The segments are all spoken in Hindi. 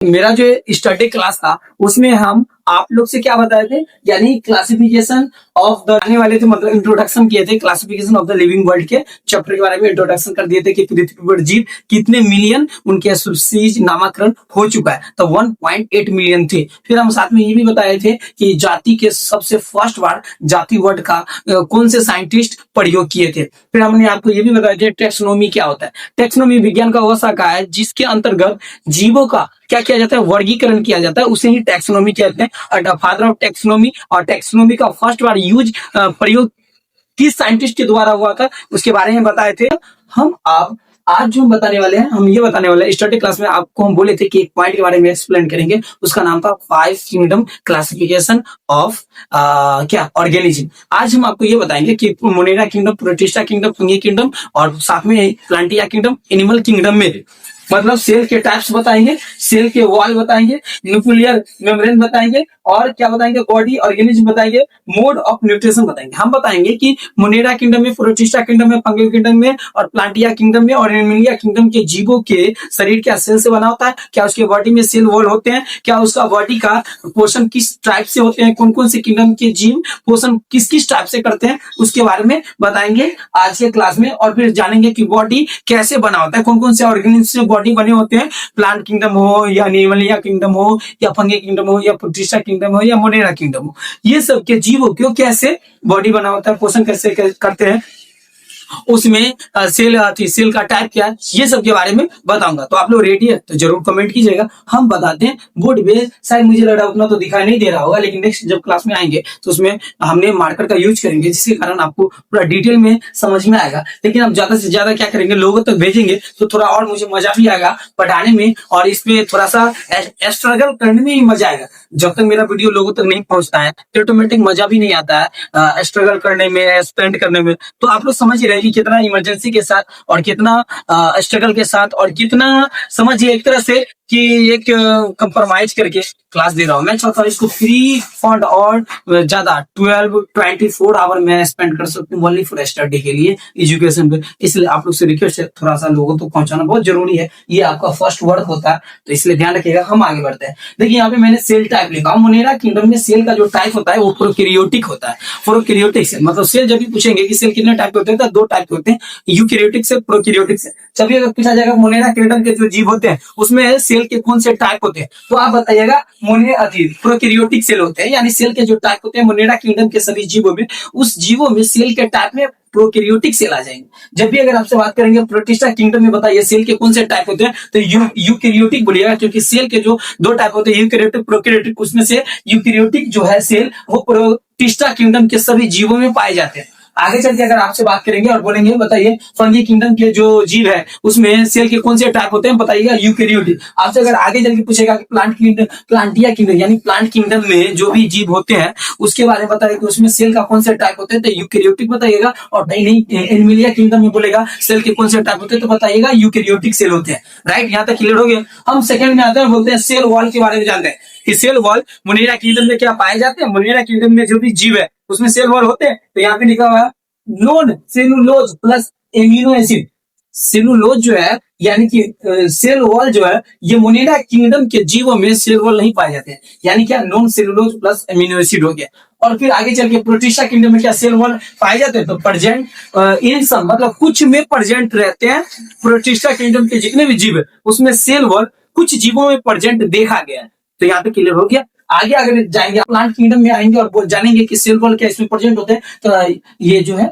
मेरा जो स्टडी क्लास था उसमें हम आप लोग से क्या बताए थे, यानी क्लासिफिकेशन ऑफ द आने वाले थे, मतलब इंट्रोडक्शन किए थे classification of the living world के चैप्टर के बारे में इंट्रोडक्शन कर दिए थे कि पृथ्वी पर जीव कितने मिलियन उनके स्पीशीज नामकरण हो चुका है, तो 1.8 मिलियन थे। फिर हम साथ में ये भी बताए थे कि जाति के सबसे फर्स्ट बार जाति वर्ड का कौन से साइंटिस्ट प्रयोग किए थे। फिर हमने आपको ये भी बताया था टेक्सोनोमी क्या होता है। टेक्सोनोमी विज्ञान का वह शाखा है जिसके अंतर्गत जीवों का क्या किया जाता है, वर्गीकरण किया जाता है, उसे ही टैक्सोनॉमी कहते हैं। फादर ऑफ टैक्सोनॉमी, और टैक्सोनॉमी का फर्स्ट बार यूज प्रयोग किस साइंटिस्ट के द्वारा हुआ था उसके बारे में बताए थे हम। आप आज जो हम बताने वाले हैं, हम ये बताने वाले हैं स्टडी क्लास में आपको हम बोले थे कि एक पॉइंट के बारे में एक्सप्लेन करेंगे, उसका नाम था 5 किंगडम क्लासिफिकेशन ऑफ क्या ऑर्गेनिज्म। आज हम आपको ये बताएंगे कि Monera kingdom, protista kingdom, fungi kingdom और साथ में प्लांटिया किंगडम, एनिमल किंगडम में मतलब सेल के टाइप्स बताएंगे, सेल के वॉल बताएंगे, न्यूक्लियर मेम्ब्रेन बताएंगे और क्या बताएंगे, बॉडी ऑर्गेनिज्म बताएंगे, मोड ऑफ न्यूट्रिशन बताएंगे। हम बताएंगे कि मोनेरा किंगडम में, प्रोटिस्टा किंगडम में, फंगी किंगडम में और प्लांटिया किंगडम में और एनिमलिया किंगडम के जीवों के शरीर क्या सेल से बना होता है, क्या उसके बॉडी में सेल वॉल होते हैं, क्या उसका बॉडी का पोषण किस टाइप से होते हैं, कौन कौन से किंगडम के जीव पोषण किस किस टाइप से करते हैं, उसके बारे में बताएंगे आज के क्लास में। और फिर जानेंगे कि बॉडी कैसे बना होता है, कौन कौन से ऑर्गेनिज्म से बॉडी बने होते हैं, प्लांट किंगडम हो या एनिमलिया किंगडम हो या फंगी किंगडम हो या प्रोटिस्टा किंगडम हो या मोनेरा किंगडम हो, ये सब के जीवों क्यों कैसे बॉडी बना होता है, पोषण कैसे करते हैं, उसमें सेल का टाइप क्या है, ये सब के बारे में बताऊंगा। तो आप लोग रेडी है तो जरूर कमेंट कीजिएगा। हम बताते हैं बोर्ड पे, शायद मुझे लग रहा है उतना तो दिखाई नहीं दे रहा होगा, लेकिन नेक्स्ट जब क्लास में आएंगे तो उसमें हमने मार्कर का यूज करेंगे जिसके कारण आपको पूरा डिटेल में समझ में आएगा। लेकिन हम ज्यादा से ज्यादा क्या करेंगे, लोगों तक भेजेंगे तो थोड़ा और मुझे मजा भी आएगा पढ़ाने में, और इसमें थोड़ा सा स्ट्रगल करने में ही मजा आएगा। जब तक मेरा वीडियो लोगों तक नहीं पहुंचता है तो ऑटोमेटिक मजा भी नहीं आता है स्ट्रगल करने में, स्पेंड करने में। तो आप लोग समझ ही रहे कि कितना इमरजेंसी के साथ और कितना स्ट्रगल के साथ और कितना समझिए एक तरह से कि एक कंप्रोमाइज करके क्लास दे रहा हूँ। मैं चाहता हूँ इसको फ्री फंड और ज्यादा 12-24 आवर मैं स्पेंड कर सकती हूँ ओनली फॉर स्टडी के लिए, एजुकेशन पे। इसलिए आप लोग से रिक्वेस्ट है थोड़ा सा लोगों तक पहुंचाना बहुत जरूरी है, ये आपका फर्स्ट वर्क होता है, तो इसलिए ध्यान रखिएगा। हम आगे बढ़ते हैं। देखिए यहाँ पे मैंने सेल टाइप लिखा। मोनेरा किंगडम में सेल का जो टाइप होता है वो प्रोकैरियोटिक होता है। प्रोकैरियोटिक सेल मतलब सेल जब भी पूछेंगे कि सेल कितने टाइप के होते हैं, तो 2 टाइप के होते हैं, यूकैरियोटिक सेल, प्रोकैरियोटिक सेल। जब अगर पूछा जाएगा मोनेरा किंगडम के जो जीव होते हैं उसमें सेल के कौन से टाइप होते हैं, तो आप बताइएगा प्रोकैरियोटिक सेल होते हैं, यानी सेल के जो टाइप होते हैं मोनेरा किंगडम के सभी जीवों में, उस जीवों में सेल के टाइप में प्रोकैरियोटिक सेल आ जाएंगे। जब भी अगर आपसे बात करेंगे प्रोटिस्टा किंगडम में बताइए सेल के कौन से टाइप होते हैं, तो यूकैरियोटिक बोलिएगा, क्योंकि सेल के जो 2 टाइप होते हैं यूकैरियोटिक, प्रोकैरियोटिक, उसमें से यूकैरियोटिक जो है सेल वो प्रोटिस्टा किंगडम के सभी जीवों में पाए जाते हैं। आगे चल के अगर आपसे बात करेंगे और बोलेंगे बताइए फंगी किंगडम के जो जीव है उसमें सेल के कौन से टाइप होते हैं, बताइएगा यूकैरियोटिक। आपसे अगर आगे चल के पूछेगा कि प्लांट किंगडम, प्लांटिया किंगडम यानी प्लांट किंगडम में जो भी जीव होते हैं उसके बारे में बताइए कि उसमें सेल का कौन से टाइप होते हैं, तो यूकैरियोटिक बताइएगा। और नहीं एनिमलिया किंगडम में बोलेगा सेल के कौन से टाइप होते हैं, तो बताइएगा यूकैरियोटिक सेल होते हैं। राइट, यहाँ तक क्लियर हो गया। हम सेकंड में आते हैं, बोलते हैं सेल वॉल के बारे में जानते हैं कि सेल वॉल मोनेरा किंगडम में क्या पाए जाते हैं। मोनेरा किंगडम में जो भी जीव है उसमें सेल वॉल होते हैं, तो यहाँ पे लिखा हुआ है non cellulose plus amino acid. Cellulose जो है यानी कि सेल वॉल जो है, ये मोनेरा किंगडम के जीवों में सेल वॉल नहीं पाए जाते हैं, यानी क्या non cellulose plus amino acid हो गया। और फिर आगे चल के प्रोटिस्टा किंगडम में क्या सेल वॉल पाए जाते हैं, तो प्रेजेंट इन सम मतलब कुछ में प्रेजेंट रहते हैं। प्रोटिस्टा किंगडम के जितने भी जीव है उसमें सेल वॉल कुछ जीवों में प्रेजेंट देखा गया है, तो यहाँ पे क्लियर हो गया। आगे अगर जाएंगे प्लांट किंगडम में आएंगे और जानेंगे कि सेल वॉल क्या इसमें प्रेजेंट होते हैं, तो ये जो है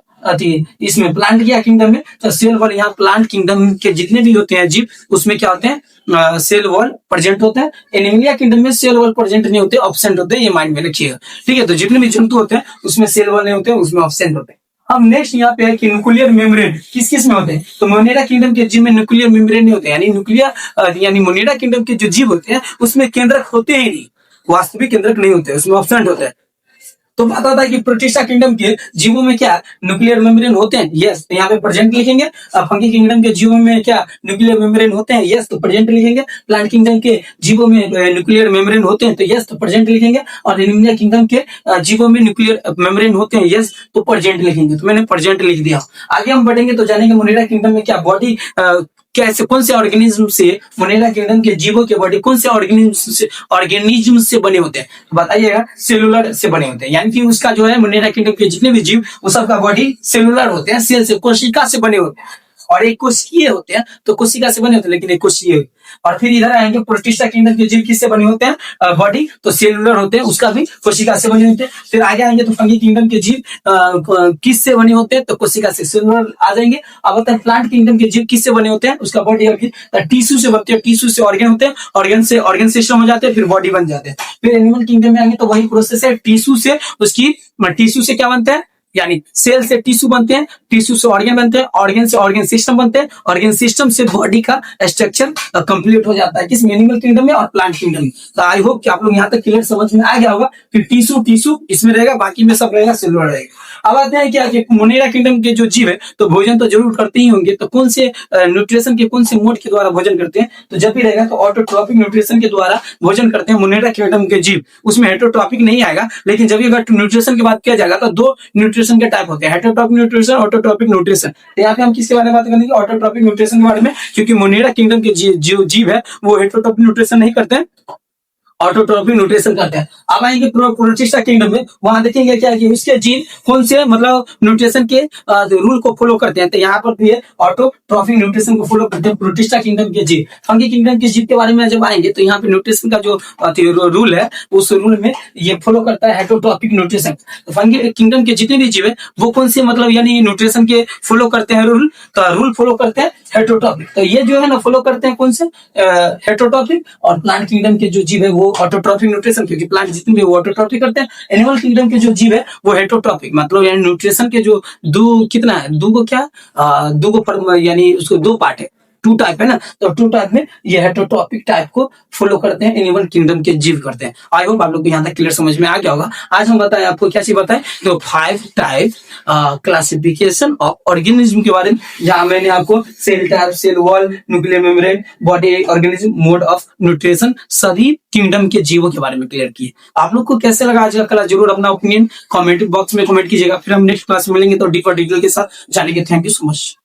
इसमें प्लांट किंगडम में, तो सेल वॉल यहाँ प्लांट किंगडम के जितने भी होते हैं जीव उसमें क्या होते हैं, सेल वॉल प्रेजेंट होते हैं। एनिमलिया किंगडम में सेल वॉल प्रेजेंट नहीं होते, ऑब्सेंट होते हैं, ये माइंड में रखिएगा। ठीक है, तो जितने भी जंतु होते हैं उसमें सेल वॉल नहीं होते हैं, उसमें ऑब्सेंट होते हैं। हम नेक्स्ट यहाँ पे है कि न्यूक्लियर मेम्ब्रेन किस किस में होते हैं, तो मोनेरा किंगडम के जीव में न्यूक्लियर मेम्ब्रेन नहीं होते, यानी न्यूक्लियर यानी मोनेरा किंगडम के जो जीव होते हैं उसमें केंद्रक होते ही नहीं, वास्तविक केंद्रक नहीं होते, उसमें ऑब्सेंट होते हैं। तो बात आता है कि प्रोटिस्टा किंगडम के जीवों में क्या न्यूक्लियर मेम्ब्रेन होते हैं, यस, तो यहाँ पे प्रेजेंट लिखेंगे। फंगी किंगडम के जीवों में क्या न्यूक्लियर मेम्ब्रेन होते हैं, यस, तो प्रेजेंट लिखेंगे। प्लांट किंगडम के जीवों में न्यूक्लियर मेम्ब्रेन होते हैं, तो यस, तो प्रेजेंट लिखेंगे। और एनिमलिया किंगडम के जीवों में न्यूक्लियर मेम्ब्रेन होते हैं, यस, तो प्रेजेंट लिखेंगे। तो मैंने प्रेजेंट लिख दिया। आगे हम बढ़ेंगे तो जानेंगे मोनेरा किंगडम में क्या बॉडी कैसे कौन से ऑर्गेनिज्म से मोनेरा किंगडम के जीवों के बॉडी कौन से ऑर्गेनिज्म से बने होते हैं, तो बताइएगा सेलुलर से बने होते हैं। यानी कि उसका जो है मोनेरा किंगडम के जितने भी जीव वो सबका बॉडी सेलुलर होते हैं, सेल से कोशिका से बने होते हैं। और एक कोशिकीय होते हैं, तो कोशिका से बने होते हैं, लेकिन एक कोशिकीय। और फिर इधर आएंगे प्रोटिस्टा किंगडम के जीव किससे बने होते हैं, बॉडी तो सेलुलर होते हैं, उसका भी कोशिका से बने होते हैं। फिर आगे आएंगे तो फंगी किंगडम के जीव किस से बने होते हैं, तो कोशिका से, सेलुलर आ जाएंगे। अब होता है प्लांट किंगडम के जीव किससे बने होते हैं, उसका बॉडी टिश्यू से बनते हैं, टिश्यू से ऑर्गन होते हैं, ऑर्गन से ऑर्गन सिस्टम हो जाते हैं, फिर बॉडी बन जाते हैं। फिर एनिमल किंगडम में आएंगे तो वही प्रोसेस है, टिश्यू से उसकी टिश्यू से क्या बनता है, यानी सेल से टिश्यू बनते हैं, टिश्यू से ऑर्गन बनते हैं, ऑर्गन से ऑर्गन सिस्टम बनते हैं, ऑर्गन सिस्टम से बॉडी का स्ट्रक्चर कंप्लीट हो जाता है किस एनिमल किंगडम में और प्लांट किंगडम में। तो आई होप कि आप लोग यहाँ तक क्लियर समझ में आ गया होगा कि टिश्यू टिश्यू इसमें रहेगा, बाकी में सब रहेगा सेलुलर रहेगा। अब आते हैं क्या कि मोनेरा किंगडम के जो जीव है तो भोजन तो जरूर करते ही होंगे, तो कौन से न्यूट्रिशन के कौन से मोड के द्वारा भोजन करते हैं, तो जब भी रहेगा तो ऑटोट्रॉपिक न्यूट्रिशन के द्वारा भोजन करते हैं मोनेरा किंगडम के जीव। उसमें हेटरोट्रॉपिक नहीं आएगा, लेकिन जब अगर न्यूट्रिशन की बात किया जाएगा तो दो न्यूट्रिशन के टाइप होते हैं, हेटरोट्रॉपिक न्यूट्रिशन, ऑटोट्रॉपिक न्यूट्रिशन। तो यहाँ पे हम किसके बारे में बात करेंगे, ऑटोट्रॉपिक न्यूट्रिशन के बारे में, क्योंकि मोनेरा किंगडम के जो जीव है वो हेटरोट्रॉपिक न्यूट्रिशन नहीं करते हैं, ऑटोट्रॉपिक न्यूट्रिशन करते हैं। अब आएंगे प्रोटिस्टा किंगडम में, वहां देखेंगे क्या कि उसके जीन कौन से मतलब न्यूट्रिशन के रूल को फॉलो करते हैं, तो यहाँ पर भी ऑटोट्रॉपिक न्यूट्रिशन को फॉलो करते हैं प्रोटिस्टा किंगडम के जीव। फंगी किंगडम के जीव के बारे में जब आएंगे तो यहाँ पे न्यूट्रिशन का जो रूल है उस रूल में ये फॉलो करता है हेटरोट्रॉपिक न्यूट्रिशन। तो फंगी किंगडम के जितने भी जीव है वो कौन से मतलब यानी न्यूट्रिशन के फॉलो करते हैं रूल, तो रूल फॉलो करते हैं हेटरोट्रॉपिक। तो ये जो है ना फॉलो करते हैं कौन से हेटरोट्रॉपिक, और प्लांट किंगडम के जो जीव है वो ऑटोट्रॉपिक न्यूट्रिशन, क्योंकि प्लांट जितने भी वो ऑटोट्रॉपिक करते हैं। एनिमल किंगडम के जो जीव है वो हेटरोट्रॉपिक, मतलब यानी न्यूट्रिशन के जो कितना है, दो को क्या दो को यानी उसको दो पार्ट है, टू टाइप है ना, तो टू टाइप में ये हेटरोट्रॉपिक टाइप को फॉलो करते हैं, एनिमल किंगडम के जीव करते हैं। आई होप आप लोग को यहाँ तक क्लियर समझ में आ गया होगा। आज हम बताएं आपको क्या चीज बताएं, तो 5 टाइप क्लासिफिकेशन ऑफ ऑर्गेनिज्म के बारे में, जहां मैंने आपको cell type, cell wall, nuclear membrane, body organism, mode of nutrition, सभी किंगडम के जीवों के बारे में क्लियर किए। आप लोग को कैसे लगा आज का क्लास, जरूर अपना ओपिनियन कमेंट बॉक्स में कमेंट कीजिएगा। फिर हम नेक्स्ट क्लास में मिलेंगे तो डीपर डिटेल के साथ जानेंगे। Thank you so much.